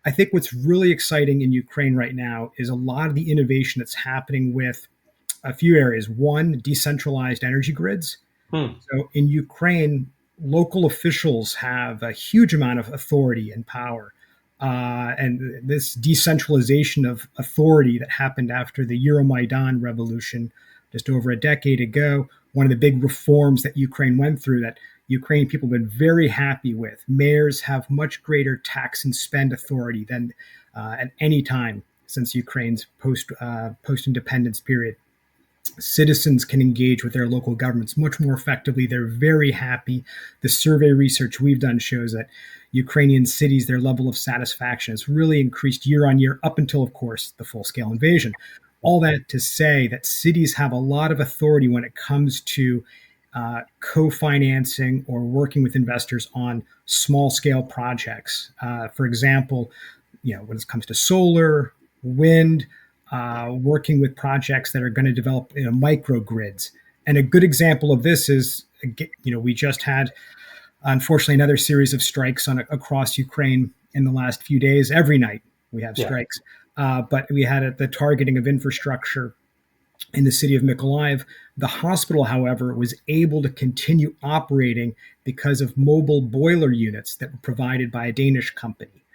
I think what's really exciting in Ukraine right now is a lot of the innovation that's happening with a few areas. One, decentralized energy grids. Hmm. So in Ukraine, local officials have a huge amount of authority and power. And this decentralization of authority that happened after the Euromaidan revolution just over a decade ago, one of the big reforms that Ukraine went through that Ukrainian people have been very happy with. Mayors have much greater tax and spend authority than at any time since Ukraine's post independence period. Citizens can engage with their local governments much more effectively. They're very happy. The survey research we've done shows that Ukrainian cities, their level of satisfaction has really increased year on year up until, of course, the full scale invasion. All that to say that cities have a lot of authority when it comes to co-financing or working with investors on small scale projects. For example, when it comes to solar, wind, working with projects that are going to develop microgrids. And a good example of this is, we just had, unfortunately, another series of strikes across Ukraine in the last few days. Every night we have Yeah. strikes. But we had the targeting of infrastructure in the city of Mykolaiv. The hospital, however, was able to continue operating because of mobile boiler units that were provided by a Danish company.